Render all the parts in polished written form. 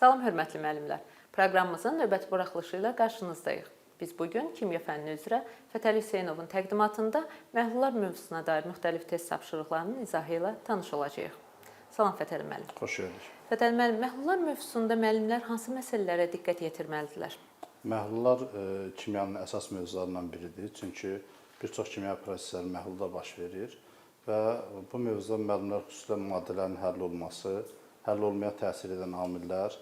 Salam hörmətli müəllimlər. Proqramımızın növbəti buraxılışı ilə qarşınızdayıq. Biz bugün kimya fənni üzrə Fətəli Hüseynovun təqdimatında məhlullar mövzusuna dair müxtəlif test tapşırıqlarının izahı ilə tanış olacağıq. Salam Fətəli müəllim. Xoş gördük. Fətəli müəllim, məhlullar mövzusunda müəllimlər hansı məsələlərə diqqət yetirməlidirlər? Məhlullar kimyanın əsas mövzularından biridir. Çünki bir çox kimya prosesləri məhlulda baş verir və bu mövzuda müəllimlər xüsusilə maddələrin həll olması, həll olmaya təsir edən amillər,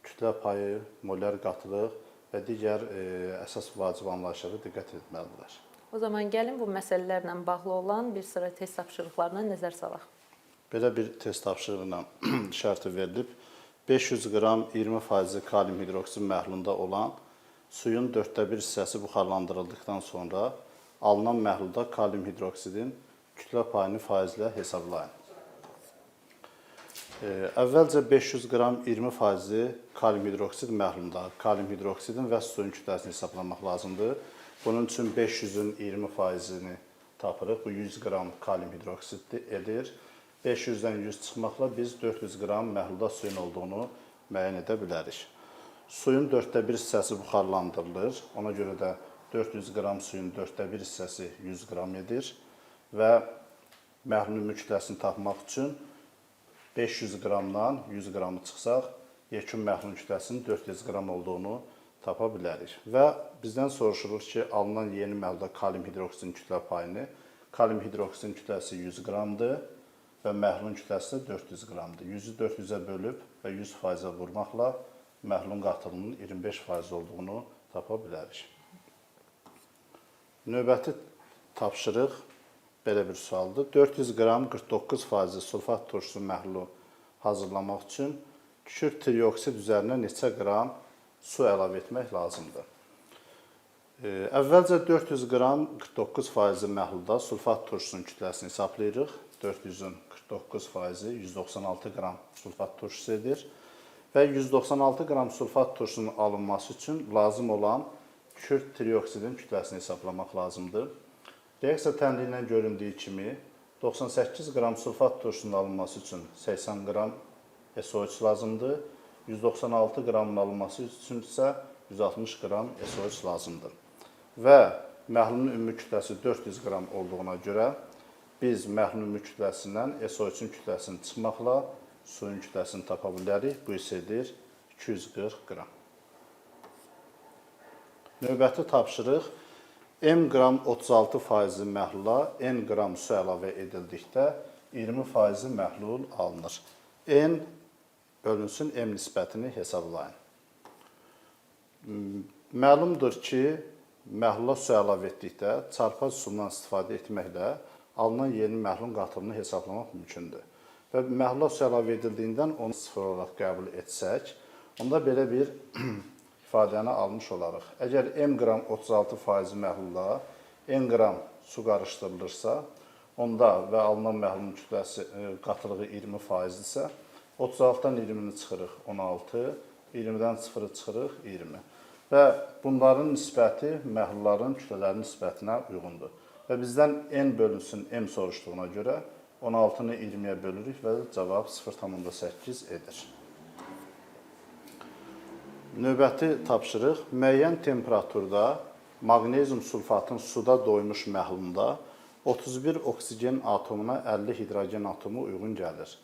kütlə payı, molyar qatılıq və digər əsas vacib anlayışlara diqqət etməlidirlər. O zaman gəlin bu məsələlərlə bağlı olan bir sıra test tapşırıqlarına nəzər salaq. Belə bir test tapşırığına şərti verilib. 500 qram 20% kalium hidroksid məhlulunda olan suyun 1/4 hissəsi buxarlandırıldıqdan sonra alınan məhlulda kalium hidroksidin kütlə payını faizlə hesablayın. Əvvəlcə 500 qram 20% kalium hidroksid məhlulunda kalium hidroksidin və suyun kütləsini hesablamaq lazımdır. Bunun üçün 500-ün 20%-ni tapırıq. Bu 100 qram kalium hidroksid edir. 500-dən 100 çıxmaqla biz 400 qram məhlulda suyun olduğunu müəyyən edə bilərik. Suyun 1/4 hissəsi buxarlandırılır. Ona görə də 400 qram suyun 1/4 hissəsi 100 qram edir və məhlulun ümumi kütləsini tapmaq üçün 500 qramdan 100 qramı çıxsaq, yekun məhlulun kütləsinin 400 qram olduğunu tapa bilərik. Və bizdən soruşulur ki, alınan yeni məhlulda kalium hidroksidin kütlə payını, kalium hidroksidin kütləsi 100 qramdır və məhlulun kütləsi də 400 qramdır. 100-ü 400-ə bölüb və 100%-ə vurmaqla məhlulun qatılımının 25% olduğunu tapa bilərik. Növbəti tapşırıq belə bir sualdır. 400 qram 49% sulfat turşusu məhlulu hazırlamaq üçün kükürt trioksid üzərinə neçə qram su əlavə etmək lazımdır? Əvvəlcə 400 qram 49% məhlulda sulfat turşusunun kütləsini hesablayırıq. 400-ün 49%-i 196 qram sulfat turşusu edir. Və 196 qram sulfat turşusunun alınması üçün lazım olan kükürt trioksidin kütləsini hesablamaq lazımdır. Reaksiya tənliyindən göründüyü kimi 98 qram sulfat turşusunun alınması üçün 80 qram SO3 lazımdır. 196 qramın alınması üçün isə 160 qram SO3 lazımdır. Və məhlulun ümumi kütləsi 400 qram olduğuna görə biz məhlulun ümumi kütləsindən SO3-ün kütləsini çıxmaqla suyun kütləsini tapa bilərik. Bu isə edir 240 qram. Növbəti tapşırıq. M qram 36% məhlula N qram su əlavə edildikdə 20% məhlul alınır. N bölünsün M nisbətini hesablayın. Məlumdur ki, məhlula su əlavə etdikdə çarpaz üsulundan istifadə etməklə alınan yeni məhlulun qatılımını hesablamaq mümkündür. Və məhlula su əlavə edildiyindən onu sıfır olaraq qəbul etsək, onda belə bir ifadəni almış olarıq. Əgər M qram 36% məhlulda N qram su qarışdırılırsa, onda və alınan məhlulun kütləsi qatılığı 20% isə 36-dan 20-ni çıxırıq 16, 20-dən 0-ı çıxırıq 20. Və bunların nisbəti məhlulların kütlələrinin nisbətinə uyğundur. Və bizdən N bölünsün M soruşduğuna görə 16-nı 20-yə bölürük və cavab 0,8 edir. Növbəti tapşırıq. Müəyyən temperaturda maqnezium sulfatın suda doymuş məhlulunda 31 oksigen atomuna 50 hidrogen atomu uyğun gəlir.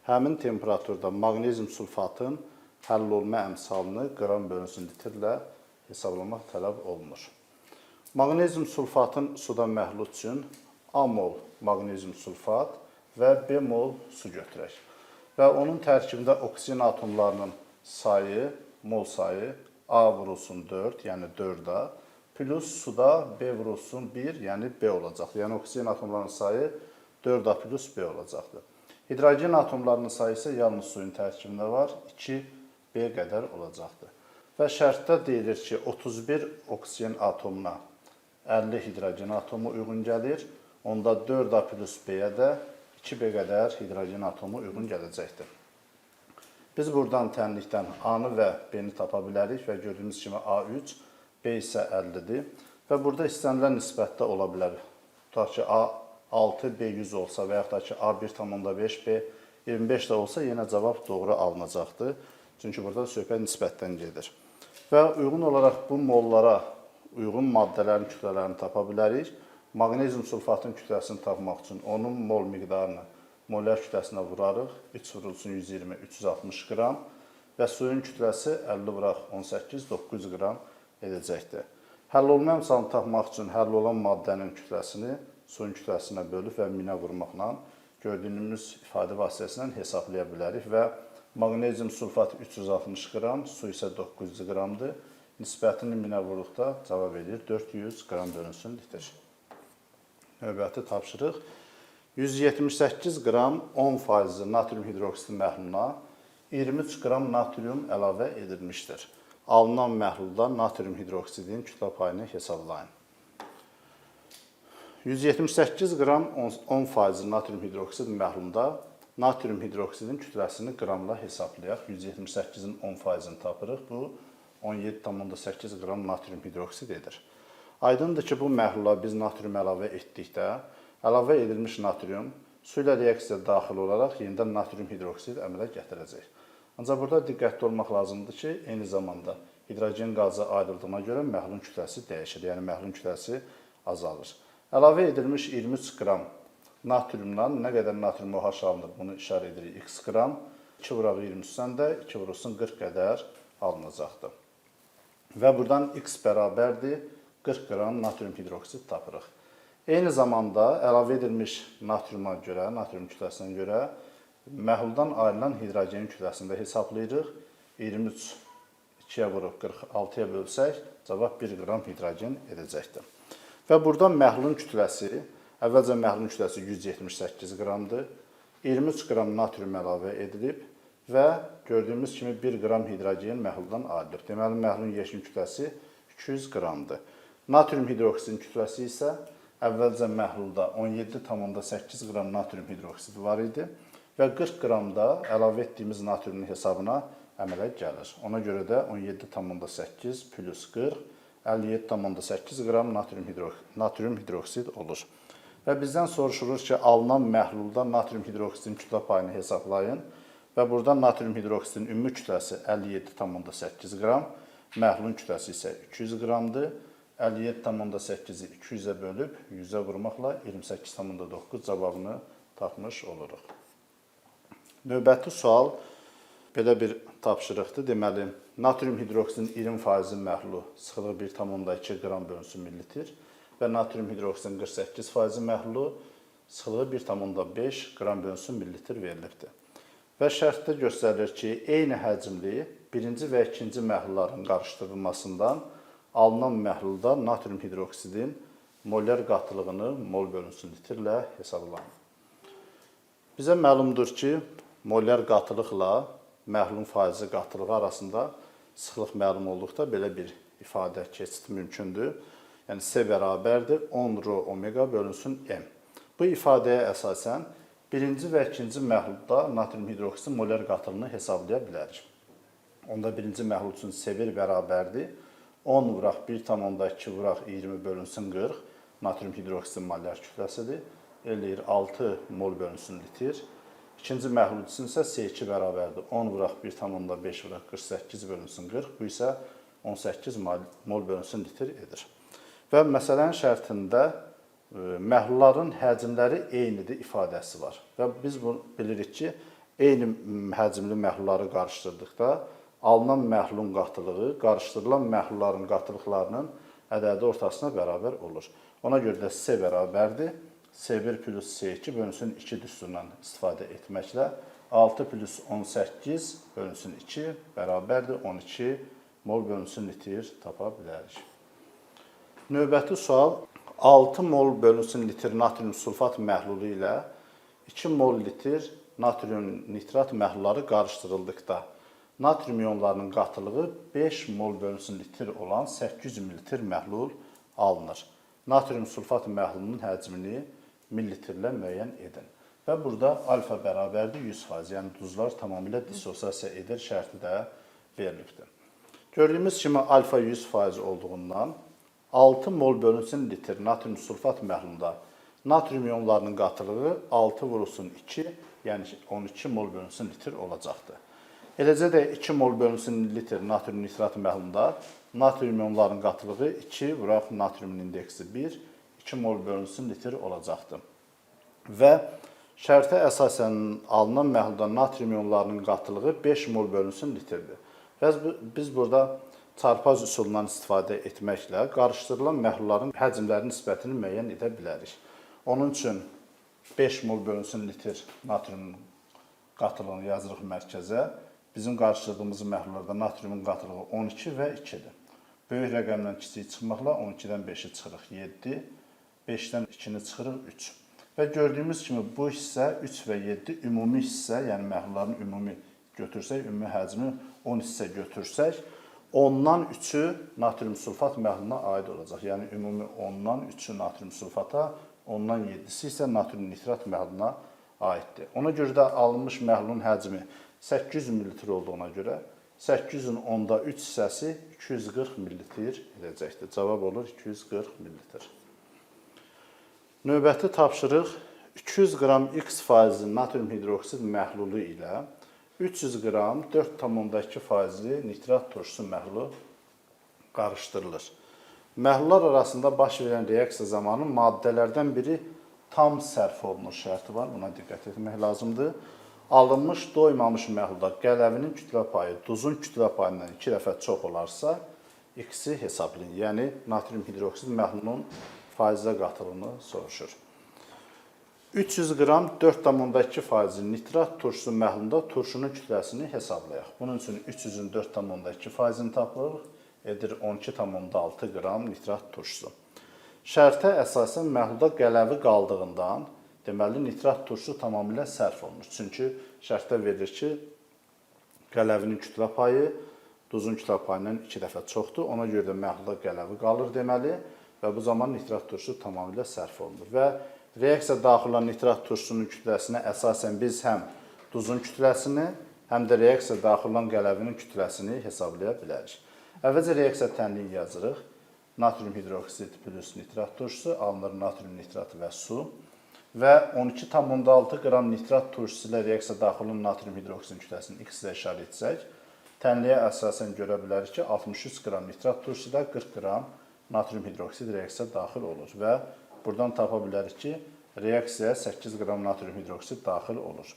Həmin temperaturda maqnezium sulfatın həll olma əmsalını qram bölünsün litrlə hesablamaq tələb olunur. Maqnezium sulfatın suda məhlul üçün A mol maqnezium sulfat və B mol su götürək. Və onun tərkibində oksigen atomlarının sayı, mol sayı A vurulsun 4, yəni 4A, plus suda B vurulsun 1, yəni B olacaqdır. Yəni oksigen atomlarının sayı 4A plus B olacaqdır. Hidrogen atomlarının sayı isə yalnız suyun tərkibində var, 2B qədər olacaqdır. Və şərtdə deyilir ki, 31 oksigen atomuna 50 hidrogen atomu uyğun gəlir, onda 4A plus B-yə də 2B qədər hidrogen atomu uyğun gələcəkdir. Biz buradan tənlikdən A-nı və B-ni tapa bilərik və gördüyümüz kimi A3, B isə 50-dir. Və burada istənilən nisbətdə ola bilər. Tutaq ki, A6, B100 olsa və yaxud da ki, A1,5, B25 də olsa yenə cavab doğru alınacaqdır. Çünki burada söhbət nisbətdən gedir. Və uyğun olaraq bu mollara uyğun maddələrin kütlələrini tapa bilərik. Maqnezium sulfatın kütləsini tapmaq üçün onun mol miqdarını molyar kütləsinə vurarıq. 3 vurulsun 120, 360 qram və suyun kütləsi 50 vuraq 18, 900 qram edəcəkdir. Həll olmayan misalını tapmaq üçün həll olan maddənin kütləsini suyun kütləsinə bölüb və minə vurmaqla gördüyümüz ifadə vasitəsilə hesablaya bilərik və maqnezium sulfatı 360 qram, su isə 900 qramdır. Nisbətini minə vurduqda cavab edir 400 qram bölünsün litr. Növbəti tapşırıq 178 qram 10% natrium hidroksidi məhluluna 23 qram natrium əlavə edilmişdir. Alınan məhlulda natrium hidroksidinin kütlə payını hesablayın. 178 qram 10% natrium hidroksidi məhlulunda natrium hidroksidinin kütləsini qramla hesablayaq. 178-in 10%-ni tapırıq. Bu 17,8 qram natrium hidroksid edir. Aydındır ki, bu məhlula biz natrium əlavə etdikdə, əlavə edilmiş natrium su ilə reaksiya daxil olaraq yenidən natrium hidroksid əmələ gətirəcək. Ancaq burada diqqətli olmaq lazımdır ki, eyni zamanda hidrogen qazı ayrıldığına görə məhlulun kütləsi dəyişir, yəni məhlulun kütləsi azalır. Əlavə edilmiş 23 qram natriumdan nə qədər natrium OH alınır, bunu işarə edirik x qram. 2 vuraq 23-dən də 2 vurulsun 40 qədər alınacaqdır. Və buradan x bərabərdir 40 qram natrium hidroksid tapırıq. Eyni zamanda əlavə edilmiş natriuma görə, natrium kütləsinə görə məhluldan ayrılan hidrogenin kütləsini də hesablayırıq. 23 2-yə vurub 46-ya bölsək, cavab 1 qram hidrogen edəcəkdir. Və burada məhlulun kütləsi, əvvəlcə məhlulun kütləsi 178 qramdır. 23 qram natrium əlavə edilib və gördüyümüz kimi 1 qram hidrogen məhluldan ayrılıb. Deməli, məhlulun yeşil kütləsi 200 qramdır. Natrium hidroksidin kütləsi isə əvvəlcə məhlulda 17,8 qram natrium hidroksidi var idi və 40 qramda əlavə etdiyimiz natriumun hesabına əmələ gəlir. Ona görə də 17,8 plus 40, 57,8 qram natrium hidroksid olur. Və bizdən soruşulur ki, alınan məhlulda natrium hidroksidin kütlə payını hesablayın və burada natrium hidroksidin ümumi kütləsi 57,8 qram, məhlulun kütləsi isə 200 qramdır. 57,8-i 200-ə bölüb 100-ə vurmaqla 28,9 cavabını tapmış oluruq. Növbəti sual belə bir tapşırıqdır. Deməli, natrium hidroksidin 20% məhlulu sıxılığı 1,2 qram bölünsün millitr və natrium hidroksidin 48% məhlulu sıxılığı 1,5 qram bölünsün millitr verilibdir. Və şərtdə göstərilir ki, eyni həcmli birinci və ikinci məhlulların qarışdırılmasından alınan məhlulda natrium hidroksidin molyar qatılığını mol bölünsün litrlə hesablayın. Bizə məlumdur ki, molyar qatılıqla məhlulun faizi qatılığı arasında sıxlıq məlum olduqda belə bir ifadə keçid mümkündür. Yəni, S bərabərdir 10 rho omega bölünsün M. Bu ifadəyə əsasən birinci və ikinci məhlulda natrium hidroksidin molyar qatılığını hesablaya bilərik. Onda birinci məhlul üçün S1 bərabərdir 10 vuraq 1,2 vuraq 20 bölünsün 40 natrium hidroksidin molyar kütləsidir. Eləyir 6 mol bölünsün litr. İkinci məhlul üçün isə S2 bərabərdir 10 vuraq 1,5 vuraq 48 bölünsün 40. Bu isə 18 mol bölünsün litr edir. Və məsələnin şərtində məhlulların həcmləri eynidir ifadəsi var. Və biz bunu bilirik ki, eyni həcmli məhlulları qarışdırdıqda alınan məhlulun qatılığı qarışdırılan məhlulların qatılıqlarının ədədi ortasına bərabər olur. Ona görə də S bərabərdir. S1 plus S2 bölünsün 2 düsturundan istifadə etməklə 6 plus 18 bölünsün 2 bərabərdir 12 mol bölünsün litr tapa bilərik. Növbəti sual 6 mol bölünsün litr natrium sulfat məhlulu ilə 2 mol litr natrium nitrat məhlulları qarışdırıldıqda natrium ionlarının qatılığı 5 mol bölünsün litr olan 800 ml məhlul alınır. Natrium sulfat məhlulunun həcmini millitrlə müəyyən edin. Və burada alfa bərabərdir 100%, yəni duzlar tamamilə dissosiasiya edir şərti də verilibdir. Gördüyümüz kimi alfa 100% olduğundan 6 mol bölünsün litr natrium sulfat məhlulunda natrium ionlarının qatılığı 6 vurulsun 2, yəni 12 mol bölünsün litr olacaqdır. Eləcə də 2 mol bölünsün litr natrium nitrat məhlulunda natrium ionlarının qatılığı 2 vuraq natriumun indeksi 1, 2 mol bölünsün litr olacaqdır. Və şərtə əsasən alınan məhlulda natrium ionlarının qatılığı 5 mol bölünsün litrdir. Və biz burada çarpaz üsulundan istifadə etməklə qarışdırılan məhlulların həcmlərinin nisbətini müəyyən edə bilərik. Onun üçün 5 mol bölünsün litr natriumun qatılığını yazırıq mərkəzə. Bizim qarışdırdığımız məhlullarda natriumun qatılığı 12 və 2-dir. Böyük rəqəmdən kiçik çıxmaqla 12-dən 5-i çıxırıq 7, 5-dən 2-ni çıxırıq 3. Və gördüyümüz kimi bu hissə 3 və 7 ümumi hissə, yəni məhlulların ümumi götürsək, ümumi həcmi 10 hissə götürsək, 10-dan 3-ü natrium sulfat məhluluna aid olacaq. Yəni ümumi 10-dan 3-ü natrium sulfata, 10-dan 7-si isə natrium nitrat məhluluna aiddir. Ona görə də alınmış məhlulun həcmi 800 ml olduğuna görə 800-ün 10-da 3 hissəsi 240 ml edəcəkdir. Cavab olur 240 ml. Növbəti tapşırıq 200 qram X faizli natrium hidroksid məhlulu ilə 300 qram 4,2 faizli nitrat turşusu məhlulu qarışdırılır. Məhlullar arasında baş verən reaksiya zamanı maddələrdən biri tam sərf olunur şərti var. Buna diqqət etmək lazımdır. Alınmış, doymamış məhlulda qələvinin kütlə payı duzun kütlə payından 2 dəfə çox olarsa, X-i hesablayın. Yəni, natrium hidroksid məhlulunun faizə qatılığını soruşur. 300 qram 4,2 faizli nitrat turşusu məhlulunda turşunun kütləsini hesablayaq. Bunun üçün 300-ün 4,2 faizini tapırıq, edir 12,6 qram nitrat turşusu. Şərtə əsasən məhlulda qələvi qaldığından, deməli, nitrat turşusu tamamilə sərf olunur. Çünki şərtdə verilir ki, qələvinin kütlə payı duzun kütlə payından 2 dəfə çoxdur. Ona görə də məhlulda qələvi qalır deməli və bu zaman nitrat turşusu tamamilə sərf olunur. Və reaksiya daxil olan nitrat turşusunun kütləsinə əsasən biz həm duzun kütləsini, həm də reaksiya daxil olan qələvinin kütləsini hesablaya bilərik. Əvvəlcə reaksiya tənliyi yazırıq. Natrium hidroksid plus nitrat turşusu, alınır natrium nitrat və su. Və 12,6 qram nitrat turşusu ilə reaksiya daxil olan natrium hidroksidin kütləsini X ilə işarə etsək, tənliyə əsasən görə bilərik ki, 63 qram nitrat turşusu ilə 40 qram natrium hidroksid reaksiya daxil olur. Və buradan tapa bilərik ki, reaksiyaya 8 qram natrium hidroksid daxil olur.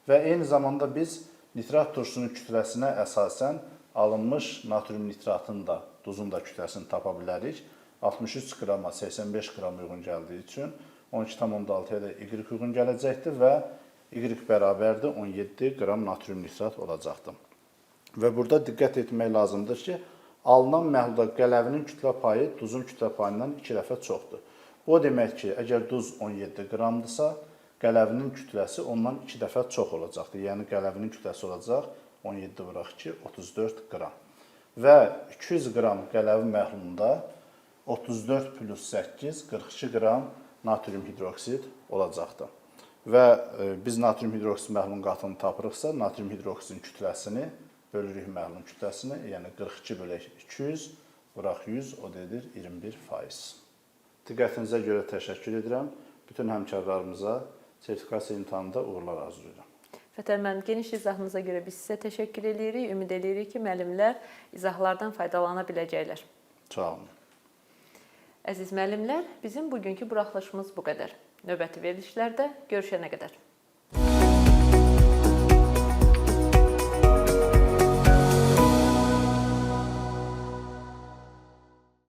Və eyni zamanda biz nitrat turşusunun kütləsinə əsasən alınmış natrium nitratın da, duzun da kütləsini tapa bilərik. 63 qrama 85 qram uyğun gəldiyi üçün 12,6-ya da Y uyğun gələcəkdir və Y bərabərdir 17 qram natrium nitrat olacaqdır. Və burada diqqət etmək lazımdır ki, alınan məhlulda qələvinin kütlə payı duzun kütlə payından 2 dəfə çoxdur. O demək ki, əgər duz 17 qramdırsa, qələvinin kütləsi ondan 2 dəfə çox olacaqdır. Yəni, qələvinin kütləsi olacaq 17 vuraq 2, 34 qram. Və 200 qram qələvi məhlulunda 34 plus 8, 42 qram natrium hidroksid olacaqdır. Və biz natrium hidroksid məhlulun qatını tapırıqsa, natrium hidroksidin kütləsini bölürük məhlulun kütləsini, yəni 42 bölək 200, vuraq 100, o dedir 21%. Diqqətinizə görə təşəkkür edirəm. Bütün həmkarlarımıza sertifikasiya imtahanında uğurlar arzulayıram. Fətəli müəllim, geniş izahınıza görə biz sizə təşəkkür edirik. Ümid edirik ki, müəllimlər izahlardan faydalana biləcəklər. Sağ olun. Əziz müəllimlər, bizim bugünkü buraxılışımız bu qədər. Növbəti verilişlərdə görüşənə qədər.